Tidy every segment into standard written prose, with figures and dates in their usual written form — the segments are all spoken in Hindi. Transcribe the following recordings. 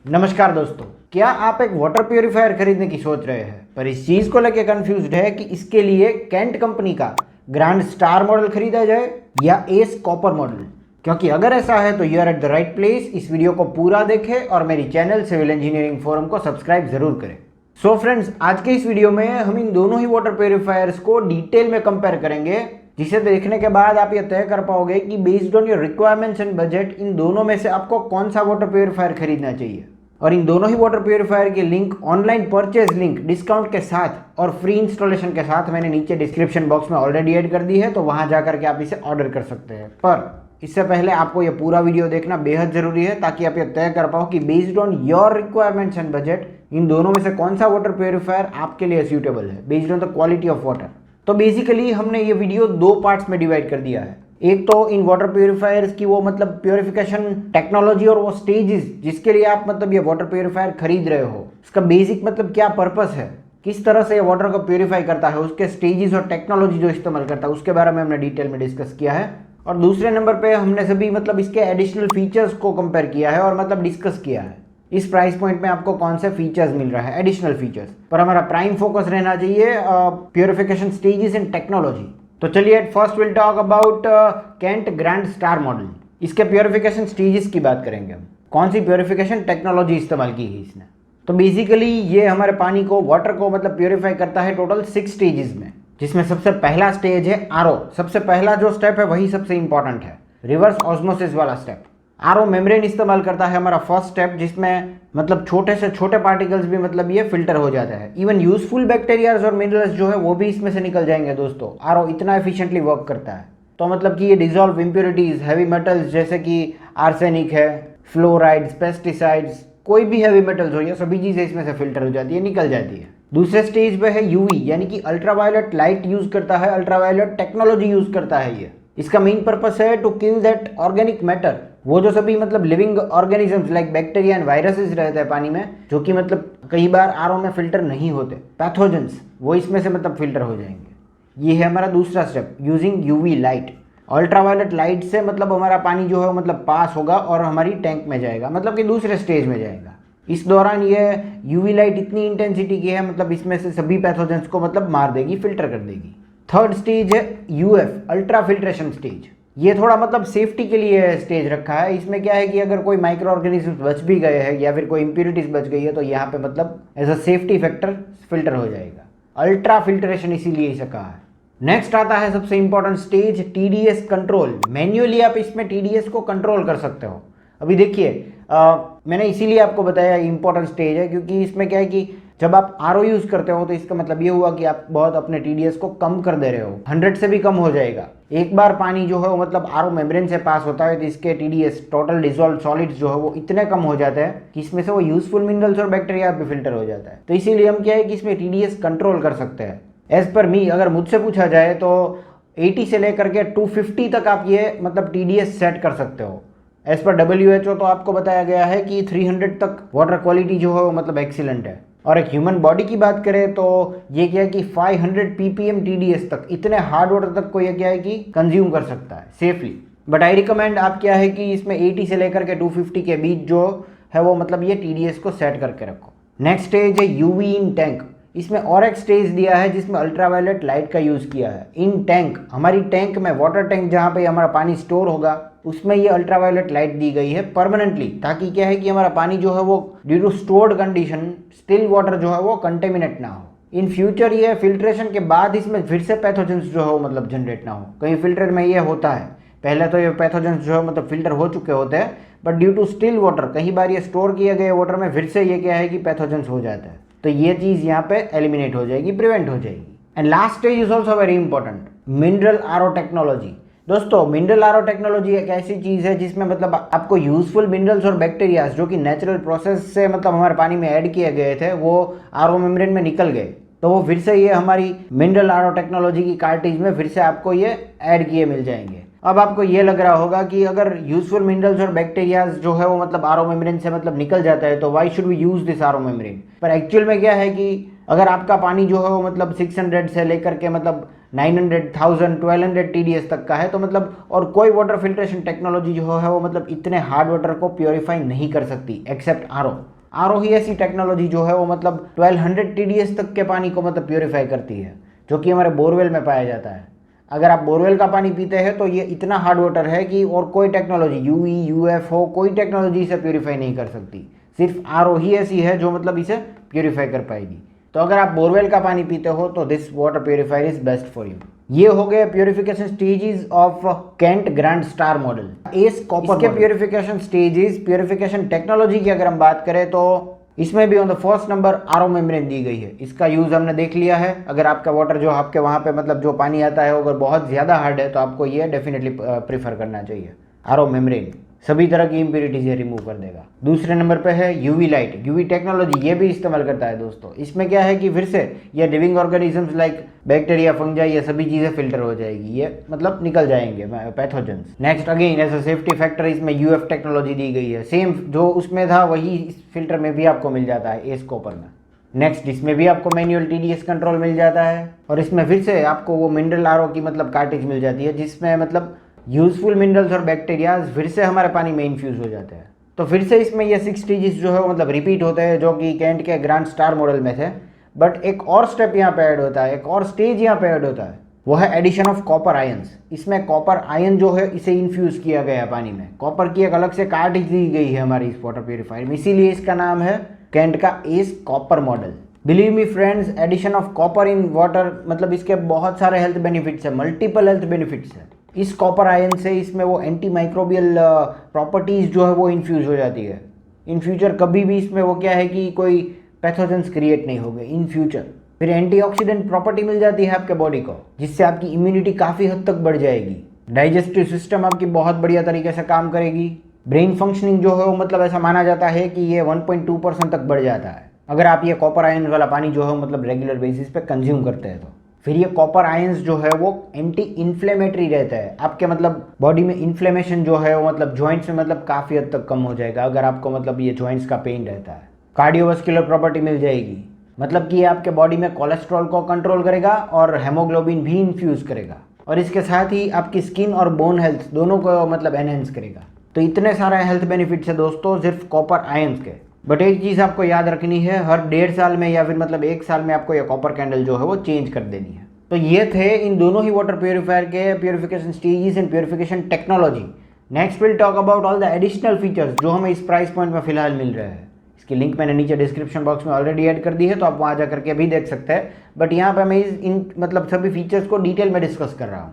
नमस्कार दोस्तों, क्या आप एक वाटर प्योरीफायर खरीदने की सोच रहे हैं पर इस चीज को लेकर कंफ्यूज्ड है कि इसके लिए कैंट कंपनी का ग्रैंड स्टार मॉडल खरीदा जाए या एस कॉपर मॉडल? क्योंकि अगर ऐसा है तो you are at the right place. इस वीडियो को पूरा देखें और मेरी चैनल सिविल इंजीनियरिंग फोरम को सब्सक्राइब जरूर करें। सो फ्रेंड्स, आज के इस वीडियो में हम इन दोनों ही वाटर प्योरीफायर्स को डिटेल में कंपेयर करेंगे, जिसे देखने के बाद आप ये तय कर पाओगे कि based on your requirements and budget in दोनों में से आपको कौन सा वाटर प्योरीफायर खरीदना चाहिए। और इन दोनों ही वाटर प्योरीफायर के link, online purchase link discount के साथ और फ्री इंस्टॉलेशन के साथ मैंने नीचे डिस्क्रिप्शन बॉक्स में ऑलरेडी ऐड कर दी है, तो वहां जाकर के आप इसे ऑर्डर कर सकते हैं। पर इससे पहले आपको ये पूरा वीडियो देखना बेहद जरूरी है ताकि आप ये तय कर पाओ कि based on your requirements and budget in दोनों में से कौन सा वाटर प्योरीफायर आपके लिए सूटेबल है based on the quality of water. तो बेसिकली हमने ये वीडियो दो पार्ट्स में डिवाइड कर दिया है। एक तो इन वाटर प्योरीफायर्स की वो मतलब प्योरिफिकेशन टेक्नोलॉजी और वो स्टेजेस जिसके लिए आप मतलब ये वाटर प्योरीफायर खरीद रहे हो, उसका बेसिक मतलब क्या पर्पस है, किस तरह से ये वाटर को प्योरीफाई करता है, उसके स्टेजेस और टेक्नोलॉजी जो इस्तेमाल करता है उसके बारे में हमने डिटेल में डिस्कस किया है। और दूसरे नंबर पे हमने सभी मतलब इसके एडिशनल फीचर्स को कंपेयर किया है और मतलब डिस्कस किया है इस प्राइस पॉइंट में आपको कौन से फीचर्स मिल रहा है, एडिशनल फीचर्स। पर हमारा प्राइम फोकस रहना चाहिए प्योरिफिकेशन स्टेजेस एंड टेक्नोलॉजी। तो चलिए first will talk about Kent grand star model. इसके प्योरिफिकेशन स्टेजेस की बात करेंगे हम, कौन सी प्योरिफिकेशन टेक्नोलॉजी इस्तेमाल की है इसने। तो बेसिकली ये हमारे पानी को, वाटर को मतलब प्योरीफाई करता है टोटल 6 स्टेजेस में, जिसमें सबसे पहला स्टेज है आरओ। सबसे पहला जो स्टेप है वही सबसे इंपॉर्टेंट है, रिवर्स ऑस्मोसिस वाला स्टेप। आरओ मेम्ब्रेन इस्तेमाल करता है हमारा फर्स्ट स्टेप, जिसमें मतलब छोटे से छोटे पार्टिकल्स भी मतलब ये फिल्टर हो जाता है। इवन यूजफुल बैक्टीरियाज और मिनरल्स जो है वो भी इसमें से निकल जाएंगे दोस्तों। आरओ इतना एफिशिएंटली वर्क करता है। तो मतलब कि ये डिजॉल्व इम्प्योरिटीज, हैवी मेटल्स जैसे कि आर्सेनिक है, फ्लोराइड्स, पेस्टिसाइड्स, कोई भी हैवी मेटल्स हो, ये सभी चीजें इसमें से फिल्टर हो जाती है, निकल जाती है। दूसरे स्टेज पे है यूवी, यानी कि अल्ट्रावायलेट लाइट यूज करता है, अल्ट्रावायलेट टेक्नोलॉजी यूज करता है ये। इसका मेन पर्पस है to kill that organic matter, वो जो सभी मतलब living organisms like bacteria and viruses रहते हैं पानी में, जो कि मतलब कई बार आरओ में फिल्टर नहीं होते, पैथोजेंस, वो इसमें से मतलब फिल्टर हो जाएंगे। ये है हमारा दूसरा step, using UV light. Ultraviolet light से मतलब हमारा पानी जो है मतलब पास होगा और हमारी टैंक में जाएगा, मतलब कि दूसरे स्टेज में जाएगा। इस दौरान ये यूवी लाइट इतनी इंटेंसिटी की है मतलब इसमें से सभी पैथोजेंस को मतलब मार देगी, फिल्टर कर देगी। थर्ड स्टेज है यूएफ, अल्ट्रा फिल्ट्रेशन स्टेज। ये थोड़ा मतलब सेफ्टी के लिए स्टेज रखा है। इसमें क्या है कि अगर कोई माइक्रो ऑर्गेनिज्म बच भी गए हैं या फिर कोई इंप्योरिटीज बच गई है तो यहाँ पे मतलब as a safety factor filter हो जाएगा। अल्ट्रा फिल्ट्रेशन इसीलिए इसे कहा है। नेक्स्ट आता है सबसे important stage, TDS control. Manually आप इसमें टीडीएस को कंट्रोल कर सकते हो। अभी देखिए मैंने इसीलिए आपको बताया इंपॉर्टेंट स्टेज है, क्योंकि इसमें क्या है कि जब आप आरओ यूज करते हो तो इसका मतलब ये हुआ कि आप बहुत अपने टीडीएस को कम कर दे रहे हो, 100 से भी कम हो जाएगा। एक बार पानी जो है वो मतलब आरओ मेम्ब्रेन से पास होता है तो इसके टीडीएस, टोटल डिजॉल्व सॉलिड्स जो है वो इतने कम हो जाते हैं कि इसमें से वो यूजफुल मिनरल्स और बैक्टीरिया भी फिल्टर हो जाता है। तो इसीलिए हम क्या है कि इसमें टीडीएस कंट्रोल कर सकते हैं। एज पर मी, अगर मुझसे पूछा जाए तो 80 से लेकर के 250 तक आप ये मतलब टीडीएस सेट कर सकते हो। एज पर WHO तो आपको बताया गया है कि 300 तक वाटर क्वालिटी जो है वो मतलब एक्सीलेंट है। और एक ह्यूमन बॉडी की बात करें तो ये क्या है कि 500 ppm TDS तक, इतने हार्ड वाटर तक को ये क्या है कि कंज्यूम कर सकता है सेफली। बट आई रिकमेंड आप क्या है कि इसमें 80 से लेकर के 250 के बीच जो है वो मतलब ये TDS को सेट करके रखो। नेक्स्ट स्टेज है यूवी इन टैंक। इसमें और एक स्टेज दिया है जिसमें अल्ट्रावायलेट लाइट का यूज किया है। इन टैंक, हमारी टैंक में, वाटर टैंक जहाँ पे हमारा पानी स्टोर होगा उसमें ये अल्ट्रावायलेट लाइट दी गई है परमानेंटली, ताकि क्या है कि हमारा पानी जो है वो due to stored condition, still water जो है वो कंटेमिनेट ना हो। इन फ्यूचर ये फिल्ट्रेशन के बाद इसमें फिर से पैथोजेंस जो है वो मतलब जनरेट ना हो। कहीं फिल्टर में ये होता है, पहले तो ये पैथोजेंस जो है मतलब फिल्टर हो चुके होते हैं, but due to still water कई बार ये स्टोर किए गए वाटर में फिर से ये क्या है कि पैथोजेंस हो जाता है। तो ये चीज़ यहाँ पे एलिमिनेट हो जाएगी, प्रिवेंट हो जाएगी। And last stage is also very important, mineral RO technology. दोस्तों, मिनरल आरओ टेक्नोलॉजी एक ऐसी चीज़ है जिसमें मतलब आपको यूजफुल मिनरल्स और बैक्टीरियाज जो कि नेचुरल प्रोसेस से मतलब हमारे पानी में ऐड किए गए थे वो आरओ मेम्ब्रेन में निकल गए, तो वो फिर से ये हमारी मिनरल आरओ टेक्नोलॉजी की कार्टेज में फिर से आपको ये ऐड किए मिल जाएंगे। अब आपको ये लग रहा होगा कि अगर यूजफुल मिनरल्स और बैक्टीरियाज जो है वो मतलब आरओ मेम्ब्रेन से मतलब निकल जाता है तो why should we use this RO membrane. पर एक्चुअल में क्या है कि अगर आपका पानी जो है वो मतलब 600 से लेकर के मतलब 900, 1000, 1200 TDS तक का है, तो मतलब और कोई वाटर फिल्ट्रेशन टेक्नोलॉजी जो है वो मतलब इतने हार्ड वाटर को प्योरीफाई नहीं कर सकती एक्सेप्ट आरओ ही ऐसी टेक्नोलॉजी जो है वो मतलब 1200 TDS तक के पानी को मतलब प्योरीफाई करती है, जो कि हमारे बोरवेल में पाया जाता है। अगर आप बोरवेल का पानी पीते हैं तो ये इतना हार्ड वाटर है कि और कोई टेक्नोलॉजी यूई यूएफओ कोई टेक्नोलॉजी इसे प्योरीफाई नहीं कर सकती। सिर्फ आरओ ही ऐसी है जो मतलब इसे प्योरीफाई कर पाएगी। तो अगर आप बोरवेल का पानी पीते हो तो this water purifier is best for you. ये हो गए purification stages of Kent grand star model. एस कॉपर के प्योरिफिकेशन स्टेजेस, प्योरिफिकेशन टेक्नोलॉजी की अगर हम बात करें तो इसमें भी on the first number RO membrane दी गई है। इसका यूज हमने देख लिया है। अगर आपका वाटर जो आपके वहाँ पे मतलब जो पानी आता है अगर बहुत ज़्यादा हार्ड है तो आपको ये डेफिनेटली प्रीफर करना चाहिए। आरओ मेम्ब्रेन सभी तरह की इम्प्योरिटीज ये रिमूव कर देगा। दूसरे नंबर पे है यूवी लाइट। यूवी टेक्नोलॉजी ये भी इस्तेमाल करता है दोस्तों। इसमें क्या है कि फिर से ये living organisms like bacteria, fungi, ये सभी चीज़ें फिल्टर हो जाएगी, ये मतलब निकल जाएंगे pathogens. Next again as a safety factor इसमें यूएफ टेक्नोलॉजी दी गई है। सेम जो उसमें था वही इस फिल्टर में भी आपको मिल जाता है एस कॉपर में। नेक्स्ट इसमें भी आपको मैनुअल टीडीएस कंट्रोल मिल जाता है और इसमें फिर से आपको वो मिनरल आरओ की मतलब कार्टेज मिल जाती है जिसमें मतलब यूजफुल मिनरल्स और बैक्टीरियाज फिर से हमारे पानी में इन्फ्यूज हो जाते हैं। तो फिर से इसमें ये 6 स्टेजेस जो है मतलब रिपीट होते हैं जो कि कैंट के ग्रैंड स्टार मॉडल में थे। बट एक और स्टेप यहाँ पे ऐड होता है, एक और स्टेज यहाँ पे ऐड होता है, वो है एडिशन ऑफ कॉपर आयंस। इसमें कॉपर आयन जो है इसे इन्फ्यूज किया गया है पानी में। कॉपर की एक अलग से कार्टेज दी गई है हमारी इस वाटर प्योरीफायर में, इसीलिए इसका नाम है कैंट का S copper model. Believe me friends, addition of copper in water मतलब इसके बहुत सारे हेल्थ बेनिफिट्स है, मल्टीपल हेल्थ बेनिफिट्स है। इस कॉपर आयन से इसमें वो एंटी माइक्रोबियल प्रॉपर्टीज जो है वो इन्फ्यूज हो जाती है। इन फ्यूचर कभी भी इसमें वो क्या है कि कोई पैथोजेंस क्रिएट नहीं होंगे इन फ्यूचर। फिर एंटीऑक्सीडेंट प्रॉपर्टी मिल जाती है आपके बॉडी को, जिससे आपकी इम्यूनिटी काफ़ी हद तक बढ़ जाएगी। डाइजेस्टिव सिस्टम आपकी बहुत बढ़िया तरीके से काम करेगी। ब्रेन फंक्शनिंग जो है वो मतलब ऐसा माना जाता है कि ये 1.2% तक बढ़ जाता है अगर आप ये कॉपर आयन वाला पानी जो है मतलब रेगुलर बेसिस पे कंज्यूम करते हैं तो। फिर ये कॉपर आयंस जो है वो एंटी इन्फ्लेमेटरी रहता है। आपके मतलब बॉडी में इन्फ्लेमेशन जो है वो मतलब जॉइंट्स में मतलब काफ़ी हद तक कम हो जाएगा अगर आपको मतलब ये जॉइंट्स का पेन रहता है। कार्डियोवास्कुलर प्रॉपर्टी मिल जाएगी, मतलब कि ये आपके बॉडी में कोलेस्ट्रॉल को कंट्रोल करेगा और हेमोग्लोबिन भी इन्फ्यूज़ करेगा और इसके साथ ही आपकी स्किन और बोन हेल्थ दोनों को मतलब एनहेंस करेगा। तो इतने सारे हेल्थ बेनिफिट्स है दोस्तों सिर्फ कॉपर आयंस के। बट एक चीज़ आपको याद रखनी है, हर 1.5 साल में या फिर मतलब 1 साल में आपको ये कॉपर कैंडल जो है वो चेंज कर देनी है। तो ये थे इन दोनों ही वाटर प्योरीफायर के purification stages and purification technology. Next will talk about all the additional features जो हमें इस प्राइस पॉइंट में फिलहाल मिल रहे हैं। इसकी लिंक मैंने नीचे डिस्क्रिप्शन बॉक्स में ऑलरेडी ऐड कर दी है, तो आप वहाँ जा करके भी देख सकते हैं। बट यहाँ पर मैं इन मतलब सभी फीचर्स को डिटेल में डिस्कस कर रहा हूँ।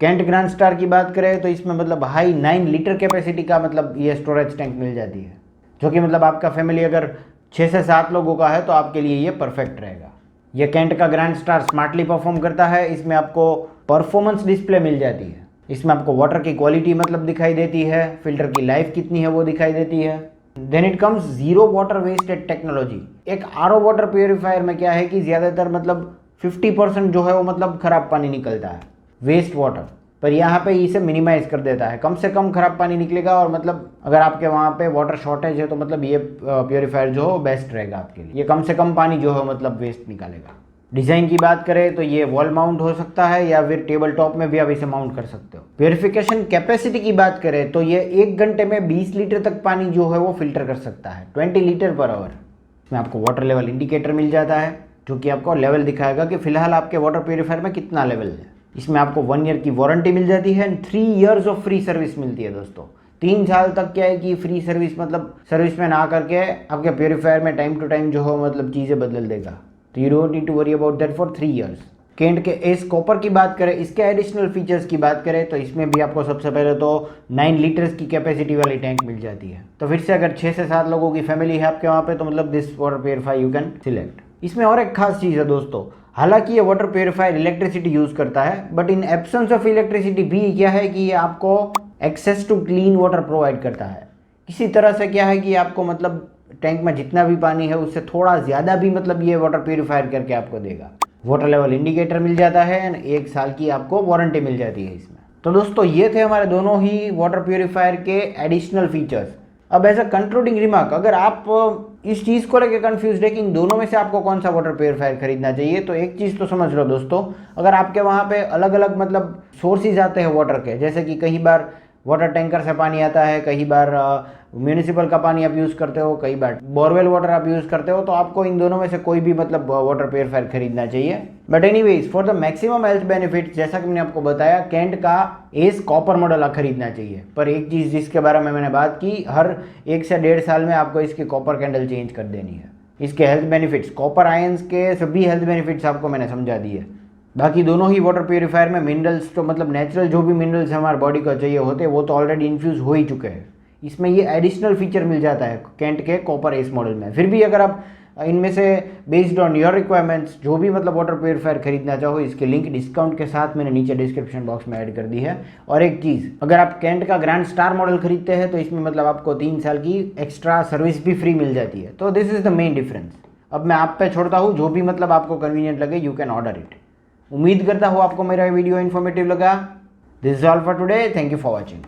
कैंट ग्रैंड स्टार की बात करें तो इसमें मतलब हाई 9 लीटर कैपेसिटी का मतलब ये स्टोरेज टैंक मिल जाती है, जो कि मतलब आपका फैमिली अगर 6 से 7 लोगों का है तो आपके लिए ये परफेक्ट रहेगा। ये कैंट का ग्रैंड स्टार स्मार्टली परफॉर्म करता है। इसमें आपको परफॉर्मेंस डिस्प्ले मिल जाती है, इसमें आपको वाटर की क्वालिटी मतलब दिखाई देती है, फिल्टर की लाइफ कितनी है वो दिखाई देती है। Then it comes zero water wasted technology. एक आरओ वाटर प्योरीफायर में क्या है कि ज़्यादातर मतलब 50% जो है वो मतलब खराब पानी निकलता है, वेस्ट वाटर, पर यहाँ पे इसे मिनिमाइज कर देता है। कम से कम खराब पानी निकलेगा और मतलब अगर आपके वहाँ पे वाटर शॉर्टेज है तो मतलब ये प्योरीफायर जो है बेस्ट रहेगा आपके लिए। ये कम से कम पानी जो है मतलब वेस्ट निकालेगा। डिज़ाइन की बात करें तो ये वॉल माउंट हो सकता है या फिर टेबल टॉप में भी आप इसे माउंट कर सकते हो। प्योरिफिकेशन कैपेसिटी की बात करें तो ये 1 घंटे में 20 लीटर तक पानी जो है वो फिल्टर कर सकता है, 20 लीटर पर आवर। इसमें आपको वाटर लेवल इंडिकेटर मिल जाता है जो कि आपको लेवल दिखाएगा कि फिलहाल आपके वाटर प्योरीफायर में कितना लेवल है। इसमें आपको 1 ईयर की वारंटी मिल जाती है and 3 years of free service मिलती है दोस्तों। 3 साल तक क्या है कि फ्री सर्विस मतलब सर्विसमैन आ करके आपके प्योरीफायर में टाइम टू टाइम जो हो मतलब चीज़ें बदल देगा। तो you don't need to worry about that for 3 years. Kent के एस कॉपर की बात करें, इसके एडिशनल फीचर्स की बात करें तो इसमें भी आपको सबसे पहले तो 9 लीटर्स की कैपेसिटी वाली टैंक मिल जाती है। तो फिर से अगर 6 से 7 लोगों की फैमिली है आपके वहाँ पे तो मतलब this water purifier you can select. इसमें और एक खास चीज़ है दोस्तों, हालांकि ये वाटर प्योरीफायर इलेक्ट्रिसिटी यूज़ करता है but in absence of electricity भी क्या है कि ये आपको access to clean water provide करता है। किसी तरह से क्या है कि आपको मतलब टैंक में जितना भी पानी है उससे थोड़ा ज़्यादा भी मतलब ये वाटर प्योरीफायर करके आपको देगा। वाटर लेवल इंडिकेटर मिल जाता है एंड 1 साल की आपको वारंटी मिल जाती है इसमें। तो दोस्तों ये थे हमारे दोनों ही वाटर प्योरीफायर के एडिशनल फीचर्स। अब एज अ कंक्लूडिंग रिमार्क, अगर आप इस चीज़ को लेकर कंफ्यूज है कि इन दोनों में से आपको कौन सा वाटर प्योरीफायर खरीदना चाहिए, तो एक चीज़ तो समझ लो दोस्तों, अगर आपके वहाँ पे अलग अलग मतलब सोर्सेज आते हैं वाटर के, जैसे कि कई बार वाटर टैंकर से पानी आता है, कई बार म्यूनिसिपल का पानी आप यूज़ करते हो, कई बार बोरवेल वाटर आप यूज़ करते हो, तो आपको इन दोनों में से कोई भी मतलब वाटर प्योरीफायर खरीदना चाहिए। But anyways for the maximum health benefit, जैसा कि मैंने आपको बताया, कैंट का एस कॉपर मॉडल खरीदना चाहिए। पर एक चीज़ जिसके बारे में मैंने बात की, हर 1 से 1.5 साल में आपको इसकी कॉपर कैंडल चेंज कर देनी है। इसके हेल्थ बेनिफिट्स, कॉपर आयंस के सभी हेल्थ बेनिफिट्स आपको मैंने समझा दिए। बाकी दोनों ही वाटर प्योरीफायर में मिनरल्स, तो मतलब नेचुरल जो भी मिनरल्स हमारे बॉडी को चाहिए होते हैं वो तो ऑलरेडी इन्फ्यूज़ हो ही चुके हैं। इसमें ये एडिशनल फीचर मिल जाता है कैंट के कॉपर एस मॉडल में। फिर भी अगर आप इनमें से बेस्ड ऑन योर रिक्वायरमेंट्स जो भी मतलब वाटर प्योरीफायर खरीदना चाहो, इसके लिंक डिस्काउंट के साथ मैंने नीचे डिस्क्रिप्शन बॉक्स में ऐड कर दी है। और एक चीज़, अगर आप कैंट का ग्रैंड स्टार मॉडल खरीदते हैं तो इसमें मतलब आपको 3 साल की एक्स्ट्रा सर्विस भी फ्री मिल जाती है। तो this is the main difference. अब मैं आप पे छोड़ता हूँ, जो भी मतलब आपको कन्वीनियंट लगे यू कैन ऑर्डर इट। उम्मीद करता हूँ आपको मेरा वीडियो इन्फॉर्मेटिव लगा। This is all for today, thank you for watching.